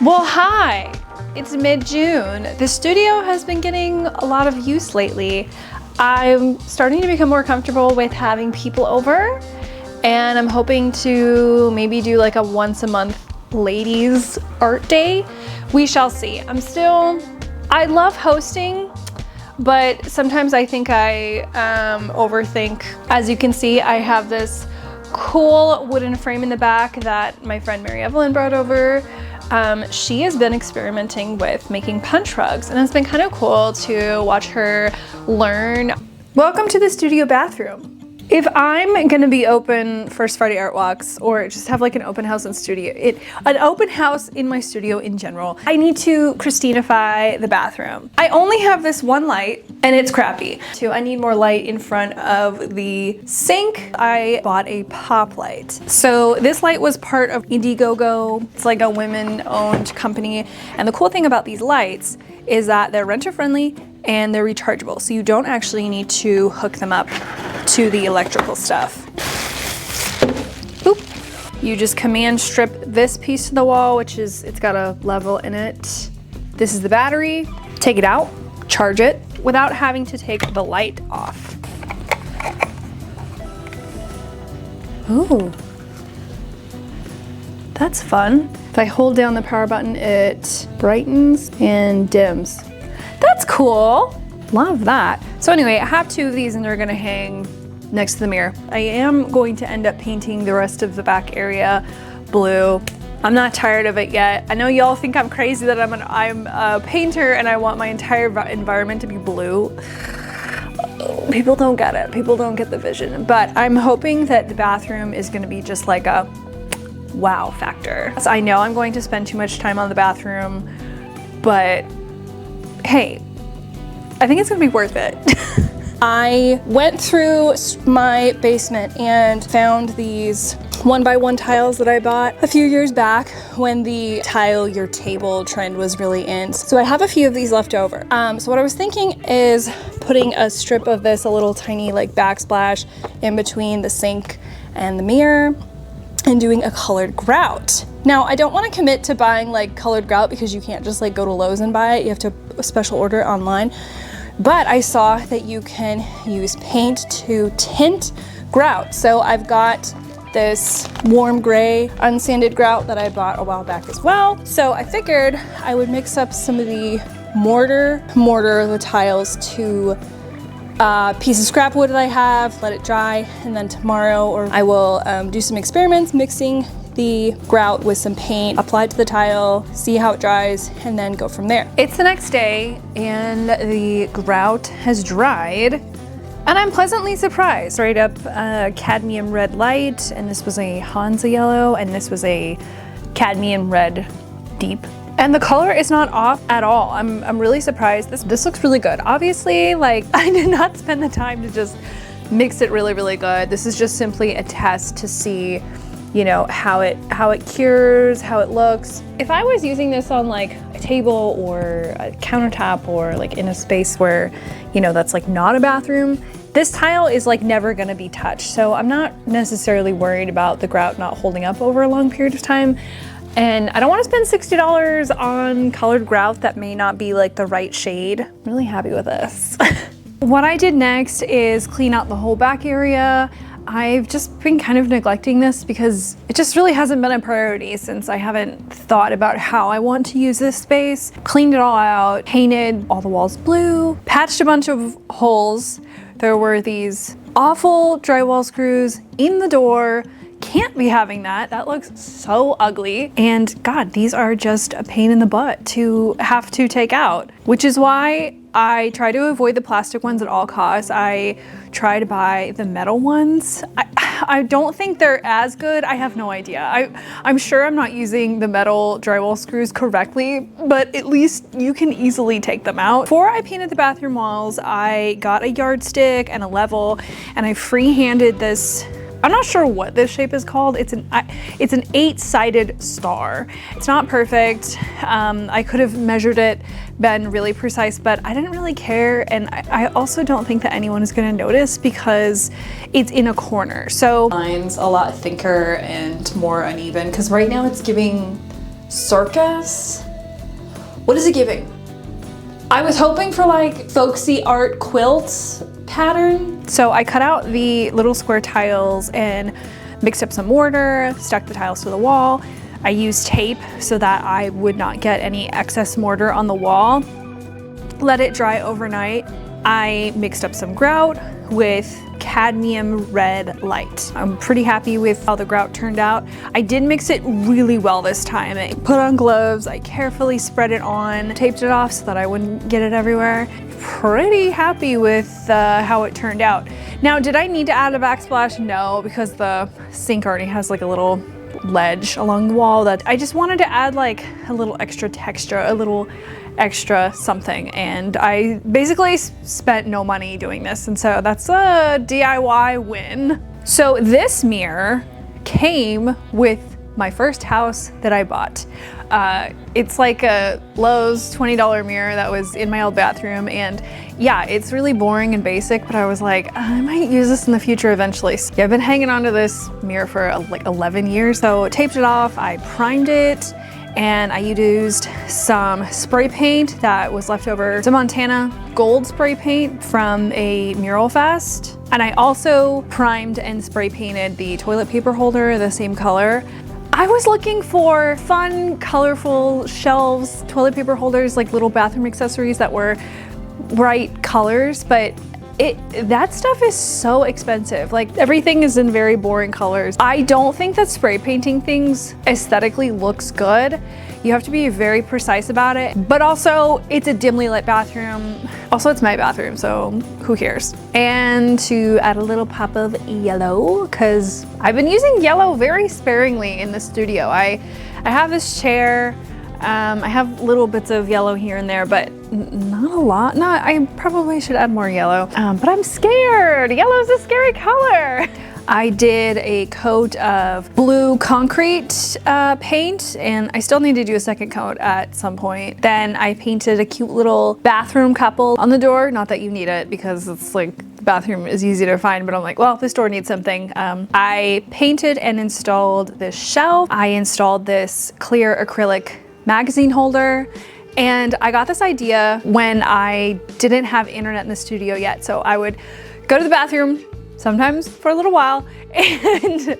Well, hi! It's mid-June. The studio has been getting a lot of use lately. I'm starting to become more comfortable with having people over, and I'm hoping to maybe do like a once a month ladies art day. We shall see. I love hosting, but sometimes I think I overthink. As you can see, I have this cool wooden frame in the back that my friend Mary Evelyn brought over. She has been experimenting with making punch rugs, and it's been kind of cool to watch her learn. Welcome to the studio bathroom. If I'm gonna be open First Friday Art Walks or just have like an open house in an open house in my studio in general, I need to Christinify the bathroom. I only have this one light and it's crappy. I need more light in front of the sink. I bought a pop light. So this light was part of Indiegogo. It's like a women-owned company. And the cool thing about these lights is that they're renter-friendly and they're rechargeable. So you don't actually need to hook them up to the electrical stuff. Oop. You just command strip this piece to the wall, it's got a level in it. This is the battery. Take it out, charge it, without having to take the light off. Ooh, that's fun. If I hold down the power button, it brightens and dims. That's cool. Love that. So anyway, I have two of these and they're gonna hang next to the mirror. I am going to end up painting the rest of the back area blue. I'm not tired of it yet. I know y'all think I'm crazy that I'm a painter and I want my entire environment to be blue. People don't get it. People don't get the vision. But I'm hoping that the bathroom is gonna be just like a wow factor. So I know I'm going to spend too much time on the bathroom, but hey, I think it's gonna be worth it. I went through my basement and found these 1x1 tiles that I bought a few years back when the tile your table trend was really in. So I have a few of these left over. So what I was thinking is putting a strip of this, a little tiny like backsplash in between the sink and the mirror, and doing a colored grout. Now, I don't want to commit to buying like colored grout because you can't just like go to Lowe's and buy it. You have to special order it online. But I saw that you can use paint to tint grout. So I've got this warm gray unsanded grout that I bought a while back as well. So I figured I would mix up some of the mortar the tiles to a piece of scrap wood that I have, let it dry, and then tomorrow I will do some experiments mixing the grout with some paint, apply it to the tile, see how it dries, and then go from there. It's the next day and the grout has dried and I'm pleasantly surprised. Straight up cadmium red light, and this was a Hansa yellow, and this was a cadmium red deep. And the color is not off at all. I'm really surprised. This looks really good. Obviously, like, I did not spend the time to just mix it really, really good. This is just simply a test to see, you know, how it cures, how it looks. If I was using this on like a table or a countertop or like in a space where, you know, that's like not a bathroom, this tile is like never gonna be touched. So I'm not necessarily worried about the grout not holding up over a long period of time. And I don't want to spend $60 on colored grout that may not be like the right shade. I'm really happy with this. What I did next is clean out the whole back area. I've just been kind of neglecting this because it just really hasn't been a priority since I haven't thought about how I want to use this space. Cleaned it all out, painted all the walls blue, patched a bunch of holes. There were these awful drywall screws in the door. Can't be having that. That looks so ugly. And God, these are just a pain in the butt to have to take out, which is why I try to avoid the plastic ones at all costs. I try to buy the metal ones. I don't think they're as good. I have no idea. I'm sure I'm not using the metal drywall screws correctly, but at least you can easily take them out. Before I painted the bathroom walls, I got a yardstick and a level, and I free-handed this. I'm not sure what this shape is called. It's an 8-sided star. It's not perfect. I could have measured it, been really precise, but I didn't really care. And I also don't think that anyone is gonna notice because it's in a corner. So line's a lot thicker and more uneven because right now it's giving circus. What is it giving? I was hoping for like folksy art quilts pattern. So I cut out the little square tiles and mixed up some mortar, stuck the tiles to the wall. I used tape so that I would not get any excess mortar on the wall. Let it dry overnight. I mixed up some grout with cadmium red light. I'm pretty happy with how the grout turned out. I did mix it really well this time. I put on gloves, I carefully spread it on, taped it off so that I wouldn't get it everywhere. Pretty happy with how it turned out. Now, did I need to add a backsplash? No, because the sink already has like a little ledge along the wall that I just wanted to add like a little extra texture, a little extra something, and I basically spent no money doing this, and so that's a DIY win. So this mirror came with my first house that I bought. It's like a Lowe's $20 mirror that was in my old bathroom, and yeah, it's really boring and basic, but I was like, I might use this in the future eventually. So yeah, I've been hanging on to this mirror for like 11 years. So I taped it off, I primed it, and I used some spray paint that was left over, some Montana gold spray paint from a Mural Fest. And I also primed and spray painted the toilet paper holder the same color. I was looking for fun, colorful shelves, toilet paper holders, like little bathroom accessories that were bright colors, but that stuff is so expensive. Like everything is in very boring colors. I don't think that spray painting things aesthetically looks good. You have to be very precise about it, but also it's a dimly lit bathroom. Also, it's my bathroom, so who cares? And to add a little pop of yellow, because I've been using yellow very sparingly in the studio. I have this chair. I have little bits of yellow here and there, but not a lot. I probably should add more yellow, but I'm scared. Yellow's a scary color. I did a coat of blue concrete paint, and I still need to do a second coat at some point. Then I painted a cute little bathroom couple on the door. Not that you need it, because it's like the bathroom is easy to find, but I'm like, well, this door needs something. I painted and installed this shelf. I installed this clear acrylic magazine holder, and I got this idea when I didn't have internet in the studio yet. So I would go to the bathroom sometimes for a little while and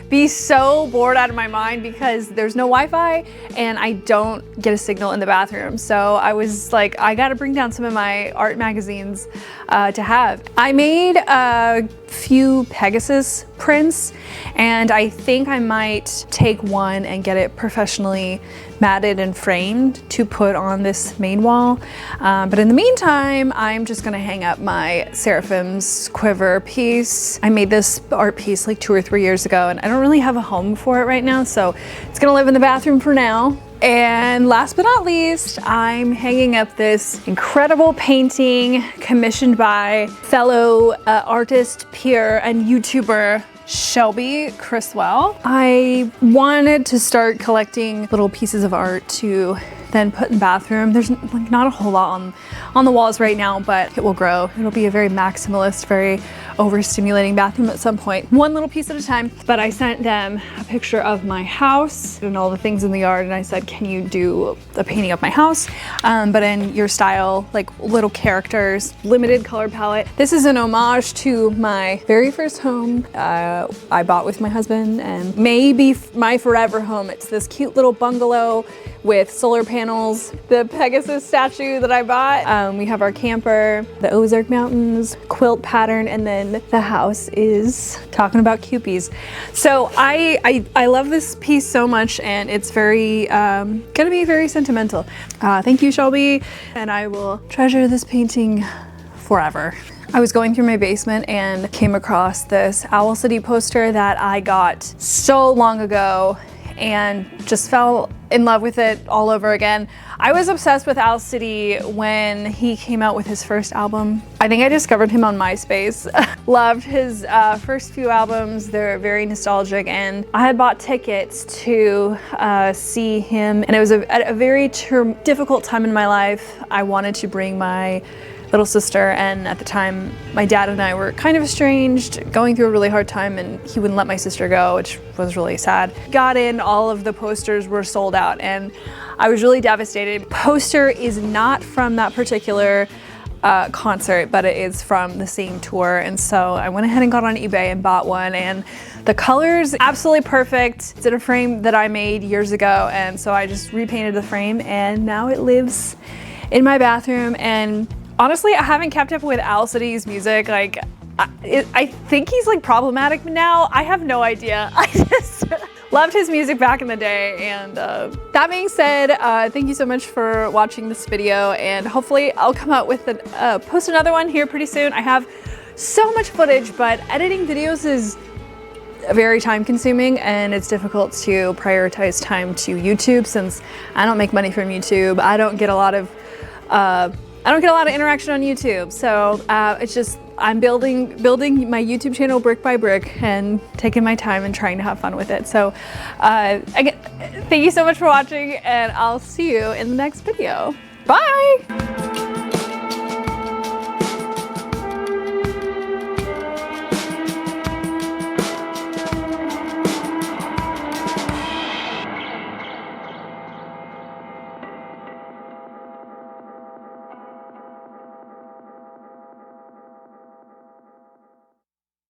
be so bored out of my mind because there's no Wi-Fi and I don't get a signal in the bathroom. So I was like, I gotta bring down some of my art magazines to have. I made a few Pegasus prints, and I think I might take one and get it professionally matted and framed to put on this main wall. But in the meantime, I'm just gonna hang up my Seraphim's quiver piece. I made this art piece like 2 or 3 years ago, and I don't really have a home for it right now, so it's gonna live in the bathroom for now. And last but not least, I'm hanging up this incredible painting commissioned by fellow artist, peer, and YouTuber Shelby Criswell. I wanted to start collecting little pieces of art to then put in the bathroom. There's like not a whole lot on the walls right now, but it will grow. It'll be a very maximalist, very overstimulating bathroom at some point. One little piece at a time. But I sent them a picture of my house and all the things in the yard, and I said, can you do a painting of my house? But in your style, like little characters, limited color palette. This is an homage to my very first home I bought with my husband, and maybe my forever home. It's this cute little bungalow with solar panels, the Pegasus statue that I bought. We have our camper, the Ozark Mountains, quilt pattern, and then the house is talking about Cupies. So I love this piece so much, and it's very, gonna be very sentimental. Thank you, Shelby, and I will treasure this painting forever. I was going through my basement and came across this Owl City poster that I got so long ago and just fell in love with it all over again. I was obsessed with Owl City when he came out with his first album. I think I discovered him on MySpace. Loved his first few albums. They're very nostalgic, and I had bought tickets to see him, and it was at a very difficult time in my life. I wanted to bring my little sister, and at the time my dad and I were kind of estranged, going through a really hard time, and he wouldn't let my sister go, which was really sad. Got in, all of the posters were sold out, and I was really devastated. Poster is not from that particular concert, but it is from the same tour, and so I went ahead and got on eBay and bought one, and the colors absolutely perfect. It's in a frame that I made years ago, and so I just repainted the frame, and now it lives in my bathroom. And honestly, I haven't kept up with Al City's music. Like, I think he's like problematic now. I have no idea. I just loved his music back in the day. And that being said, thank you so much for watching this video, and hopefully I'll come out with post another one here pretty soon. I have so much footage, but editing videos is very time consuming, and it's difficult to prioritize time to YouTube since I don't make money from YouTube. I don't get a lot of interaction on YouTube. So it's just, I'm building my YouTube channel brick by brick and taking my time and trying to have fun with it. So again, thank you so much for watching, and I'll see you in the next video. Bye!